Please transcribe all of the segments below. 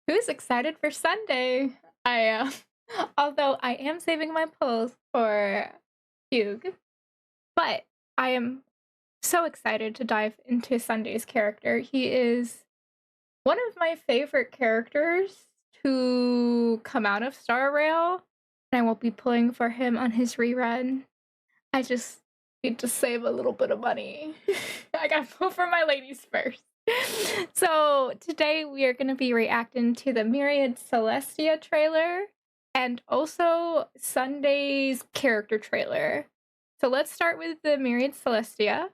Who's excited for Sunday? Although I am saving my polls for Hugh, but I am so excited to dive into Sunday's character. He is one of my favorite characters to come out of Star Rail, and I will be pulling for him on his rerun. I just need to save a little bit of money. I gotta pull for my ladies first. So today we are going to be reacting to the Myriad Celestia trailer and also Sunday's character trailer. So let's start with the Myriad Celestia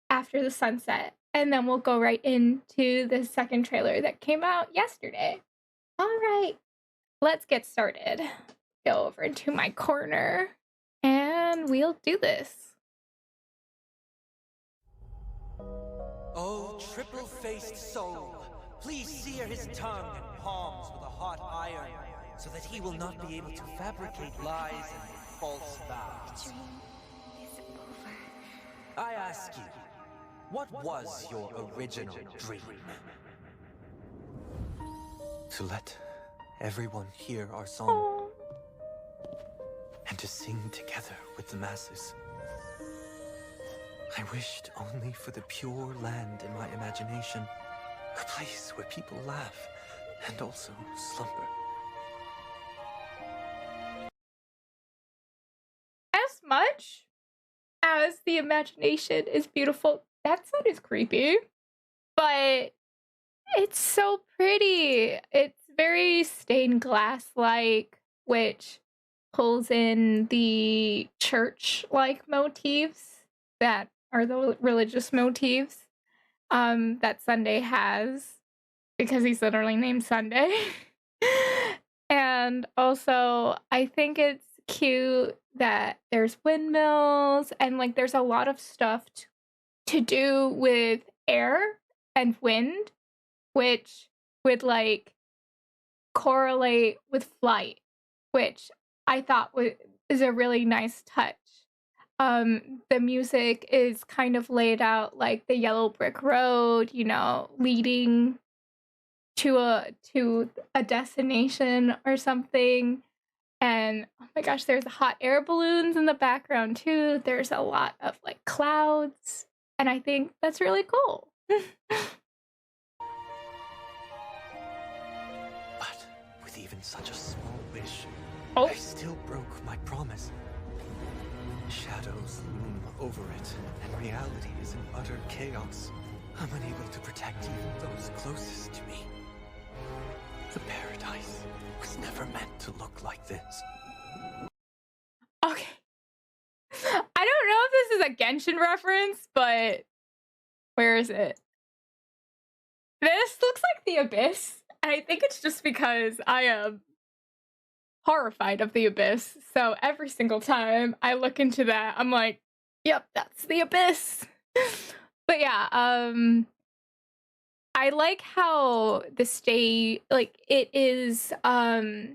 after the sunset, and then we'll go right into the second trailer that came out yesterday. All right, let's get started. Go over into my corner and we'll do this. Oh, triple-faced soul, please sear his tongue and palms with a hot iron, so that he will not be able to fabricate lies and false vows. The dream is over. I ask you, what was your original dream? To let everyone hear our song, and to sing together with the masses. I wished only for the pure land in my imagination, a place where people laugh and also slumber. As much as the imagination is beautiful, that sound is creepy, but it's so pretty. It's very stained glass-like, which pulls in the church-like motifs that are the religious motifs that Sunday has, because he's literally named Sunday. And also, I think it's cute that there's windmills and like there's a lot of stuff to do with air and wind, which would like correlate with flight, which I thought is a really nice touch. The music is kind of laid out like the yellow brick road, you know, leading to a destination or something. And oh my gosh, there's hot air balloons in the background too. There's a lot of like clouds, and I think that's really cool. But with even such a small wish, I still broke my promise. Shadows loom over it, and reality is in utter chaos. I'm unable to protect even those closest to me. The paradise was never meant to look like this. Okay. I don't know if this is a Genshin reference, but where is it? This looks like the Abyss, and I think it's just because I am horrified of the Abyss. So every single time I look into that, I'm like, yep, that's the Abyss. But yeah, I like how the stage, like, it is a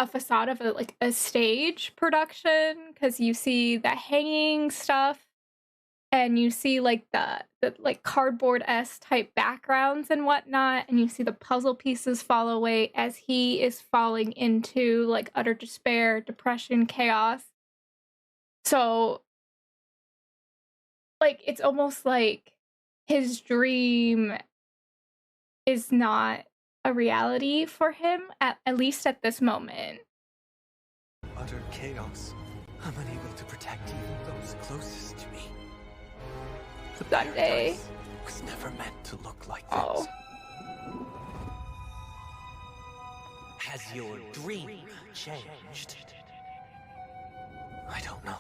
facade of a stage production, because you see the hanging stuff and you see like the like cardboard-esque type backgrounds and whatnot, and you see the puzzle pieces fall away as he is falling into like utter despair, depression, chaos. So like it's almost like his dream is not a reality for him, at least at this moment. Utter chaos. I'm unable to protect even those closest to me. The Sunday paradise was never meant to look like this. Has your dream changed? I don't know.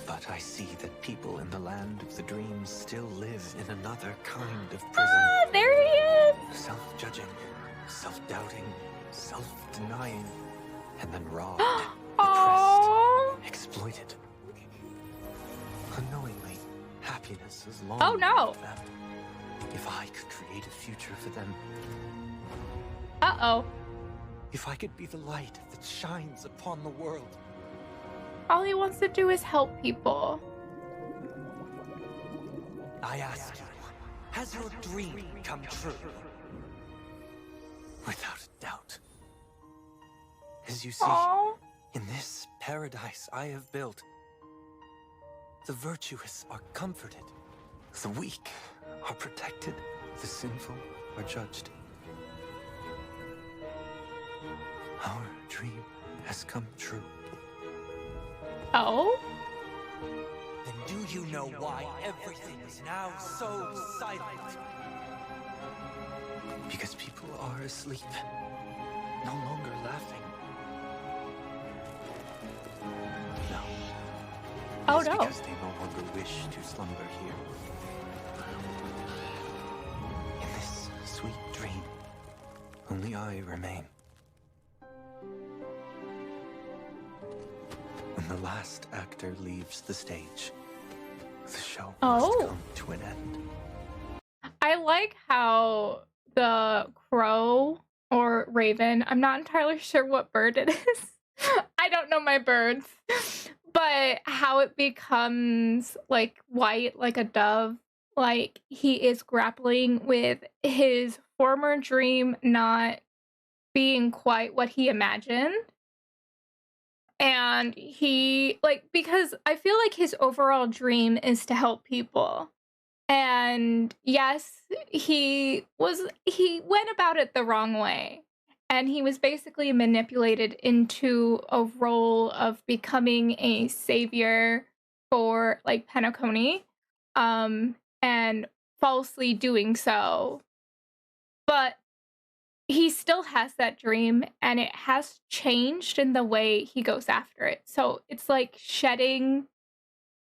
But I see that people in the land of the dreams still live in another kind of prison. Ah, there he is! Self-judging, self-doubting, self-denying, and then robbed, Aww. oppressed, exploited. Unknowingly, happiness is long no. them. If I could create a future for them. Uh-oh. If I could be the light that shines upon the world. All he wants to do is help people. I ask you, has your dream come true? Without a doubt. As you see, Aww. in this paradise I have built, the virtuous are comforted, the weak are protected, the sinful are judged. Our dream has come true. Oh? Then do you know why everything is now so silent? Because people are asleep, no longer laughing. No. Oh, It's no. because they no longer wish to slumber here. In this sweet dream, only I remain. When the last actor leaves the stage, the show must come to an end. I like how the crow or raven, I'm not entirely sure what bird it is. I don't know my birds. But how it becomes like white, like a dove, like he is grappling with his former dream not being quite what he imagined. And he, like, because I feel like his overall dream is to help people. And yes, he went about it the wrong way. And he was basically manipulated into a role of becoming a savior for, like, Penacony, and falsely doing so. But he still has that dream, and it has changed in the way he goes after it. So it's like shedding,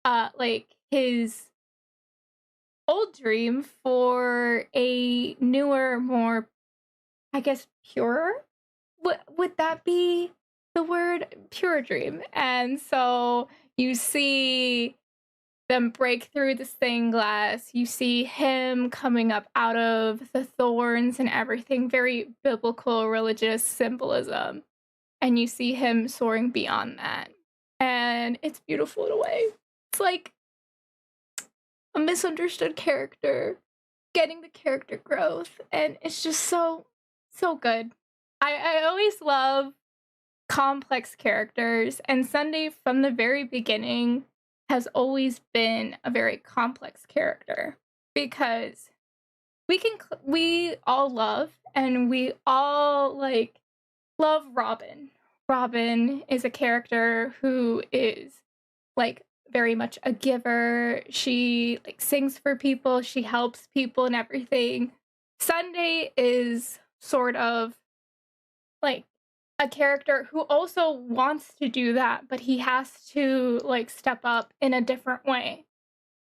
like, his old dream for a newer, more, I guess, purer? Would that be the word? Pure dream. And so you see them break through the stained glass. You see him coming up out of the thorns and everything, very biblical religious symbolism. And you see him soaring beyond that. And it's beautiful in a way. It's like a misunderstood character getting the character growth. And it's just so good. I always love complex characters, and Sunday from the very beginning has always been a very complex character because we all love, and we all like love Robin. Robin is a character who is like very much a giver. She like sings for people, she helps people and everything. Sunday is sort of like a character who also wants to do that, but he has to like step up in a different way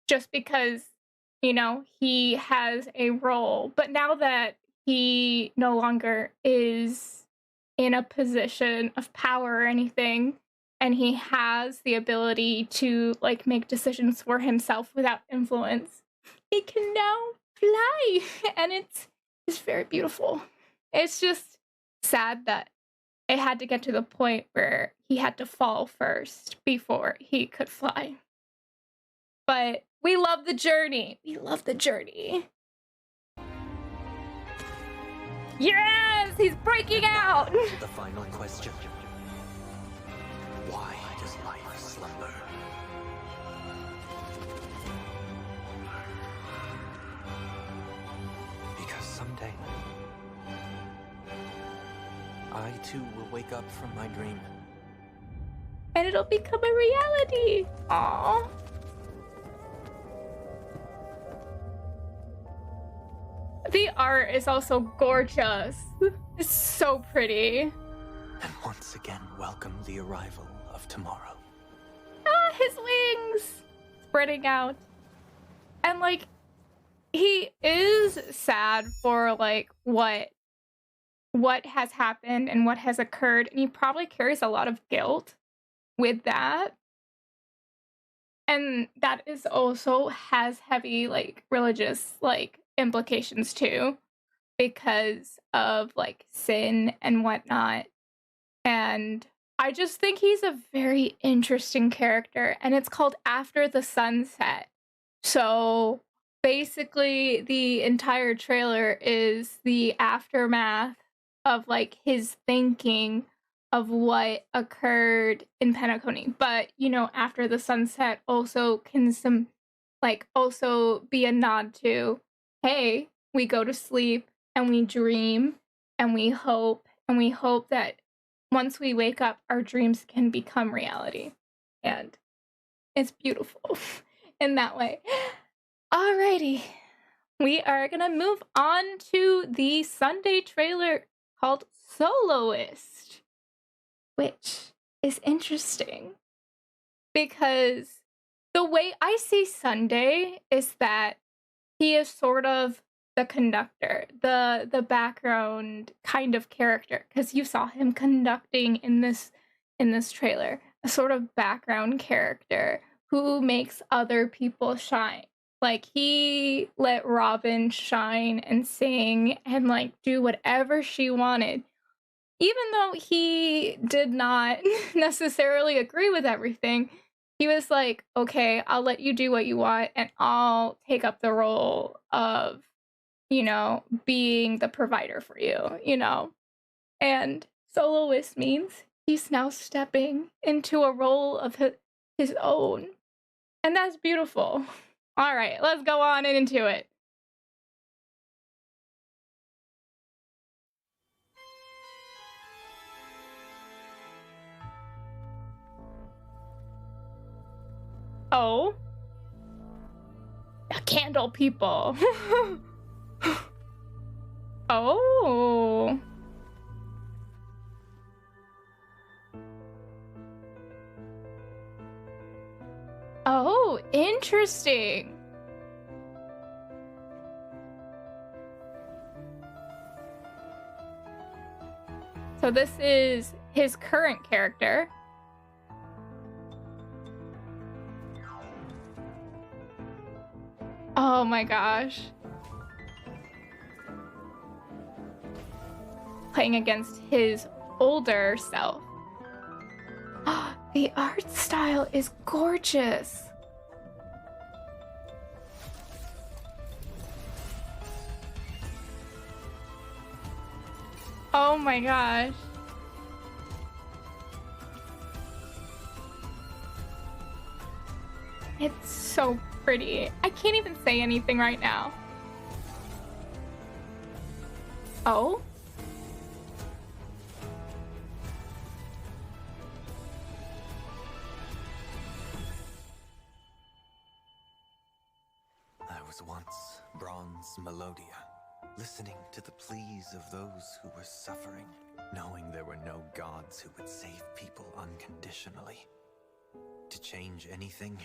just because, you know, he has a role. But now that he no longer is in a position of power or anything, and he has the ability to like make decisions for himself without influence, he can now fly. And it's very beautiful. It's just sad that it had to get to the point where he had to fall first before he could fly. But we love the journey. We love the journey. Yes, he's breaking out. The final question. Why does life slumber? Because someday, I too will wake up from my dream. And it'll become a reality. Aww. The art is also gorgeous. It's so pretty. And once again welcome the arrival of tomorrow. Ah, his wings spreading out. And like, he is sad for like what has happened and what has occurred, and he probably carries a lot of guilt with that. And that is also has heavy like religious like implications too, because of like sin and whatnot. And I just think he's a very interesting character, and it's called After the Sunset. So basically the entire trailer is the aftermath of like his thinking of what occurred in Penacony. But you know, after the sunset also can also be a nod to, hey, we go to sleep and we dream and we hope that once we wake up, our dreams can become reality. And it's beautiful in that way. Alrighty. We are gonna move on to the Sunday trailer called Soloist, which is interesting because the way I see Sunday is that he is sort of the conductor, the background kind of character, because you saw him conducting in this trailer, a sort of background character who makes other people shine. Like, he let Robin shine and sing and like do whatever she wanted, even though he did not necessarily agree with everything. He was like, okay, I'll let you do what you want and I'll take up the role of, you know, being the provider for you, you know? And soloist means he's now stepping into a role of his own. And that's beautiful. All right, let's go on and into it. Oh. A candle people. Oh. Oh, interesting. So this is his current character. Oh my gosh. Playing against his older self. The art style is gorgeous. Oh my gosh. It's so pretty. I can't even say anything right now. Oh? I was once bronze Melodia, listening to the pleas of those who were suffering, knowing there were no gods who would save people unconditionally. To change anything,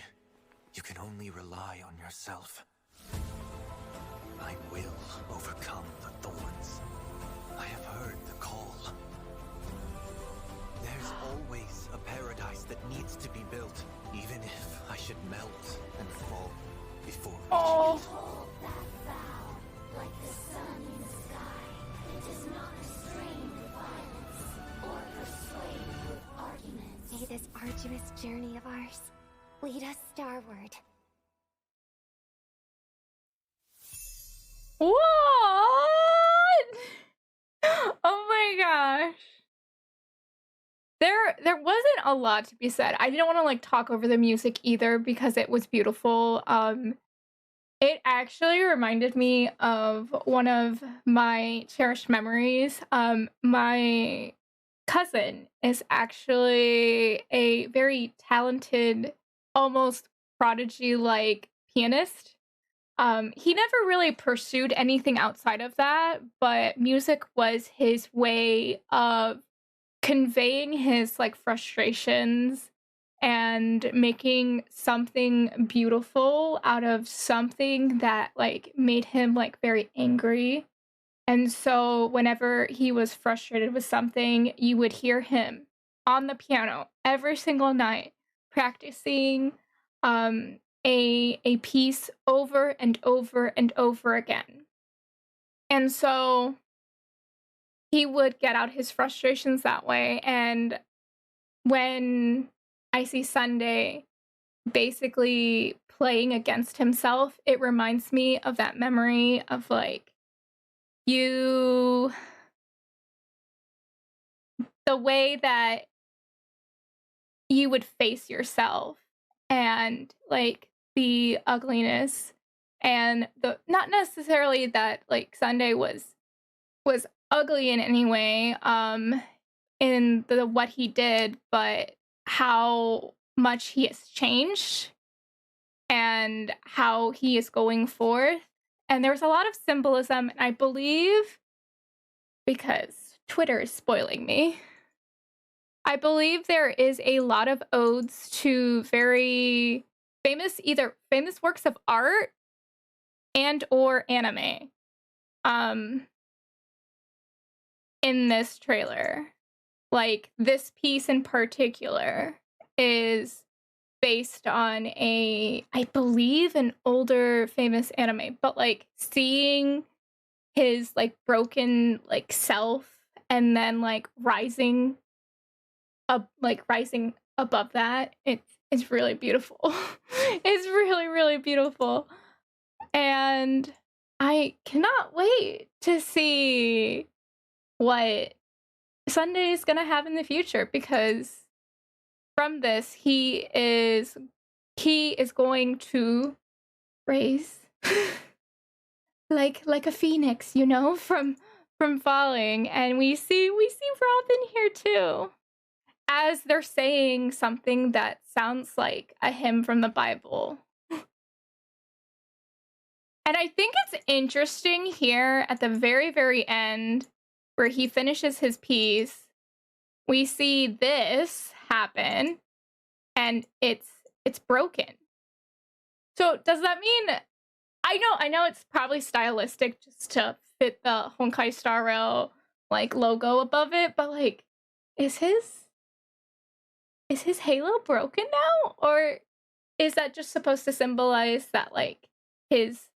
you can only rely on yourself. I will overcome the thorns. I have heard the call. There's always a paradise that needs to be built, even if I should melt and fall before reaching it. Hold that vow, like the sun in the sky. It does not restrain with violence or persuade with arguments. May this arduous journey of ours lead us starward. What? Oh my gosh. There wasn't a lot to be said. I didn't want to like talk over the music either because it was beautiful. It actually reminded me of one of my cherished memories. My cousin is actually a very talented, almost prodigy-like pianist. He never really pursued anything outside of that, but music was his way of conveying his like frustrations and making something beautiful out of something that like made him like very angry. And so whenever he was frustrated with something, you would hear him on the piano every single night practicing a piece over and over and over again. And so he would get out his frustrations that way. And when I see Sunday basically playing against himself, it reminds me of that memory of like, you the way that you would face yourself and like the ugliness and the not necessarily that like Sunday was ugly in any way in the what he did, but how much he has changed and how he is going forth. And there's a lot of symbolism, and I believe, because Twitter is spoiling me, I believe there is a lot of odes to very either famous works of art and or anime in this trailer. Like, this piece in particular is based on I believe, an older famous anime, but like seeing his like broken like self and then like rising above that, it's really beautiful. It's really, really beautiful. And I cannot wait to see what Sunday is gonna have in the future, because from this he is going to raise like a phoenix, you know, from falling. And we see Robin here too, as they're saying something that sounds like a hymn from the Bible. And I think it's interesting here at the very, very end, where he finishes his piece, we see this happen, and it's broken. So does that mean, I know it's probably stylistic just to fit the Honkai Star Rail like logo above it, but like, is his halo broken now? Or is that just supposed to symbolize that like he's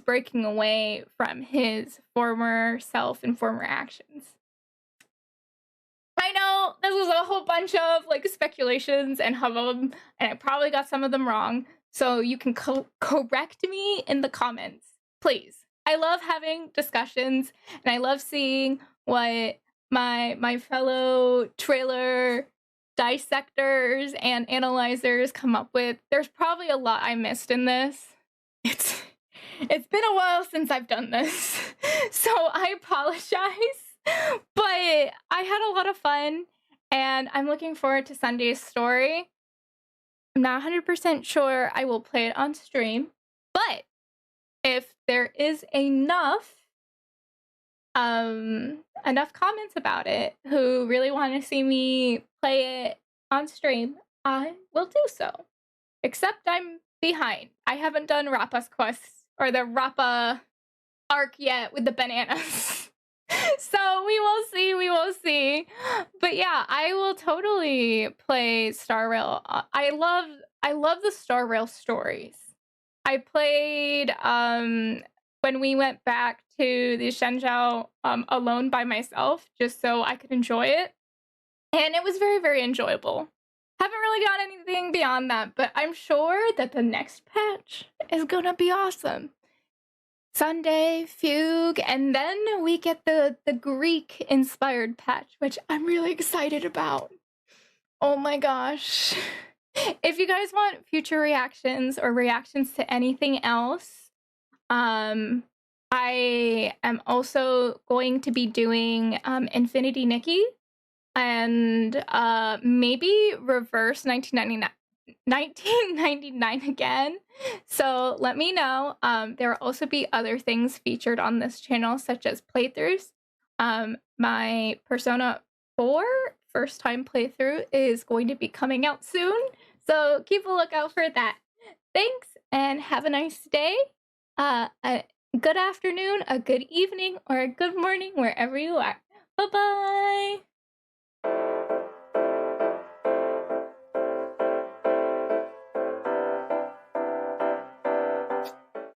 breaking away from his former self and former actions? I know this was a whole bunch of like speculations and hubbub, and I probably got some of them wrong. So you can correct me in the comments, please. I love having discussions, and I love seeing what my fellow trailer dissectors and analyzers come up with. There's probably a lot I missed in this. It's been a while since I've done this, so I apologize. But I had a lot of fun, and I'm looking forward to Sunday's story. I'm not 100% sure I will play it on stream, but if there is enough comments about it who really want to see me play it on stream, I will do so. Except I'm behind. I haven't done Rappa's quest or the Rappa arc yet with the bananas. So we will see. But yeah, I will totally play Star Rail. I love the Star Rail stories. I played when we went back to the Shenzhou alone by myself, just so I could enjoy it. And it was very, very enjoyable. Haven't really got anything beyond that, but I'm sure that the next patch is gonna be awesome. Sunday, Fugue, and then we get the Greek-inspired patch, which I'm really excited about. Oh my gosh. If you guys want future reactions or reactions to anything else, I am also going to be doing Infinity Nikki and maybe Reverse 1999 again. So let me know. There will also be other things featured on this channel, such as playthroughs. My Persona 4 first time playthrough is going to be coming out soon, so keep a lookout for that. Thanks, and have a nice day, a good afternoon, a good evening, or a good morning wherever you are. Bye bye.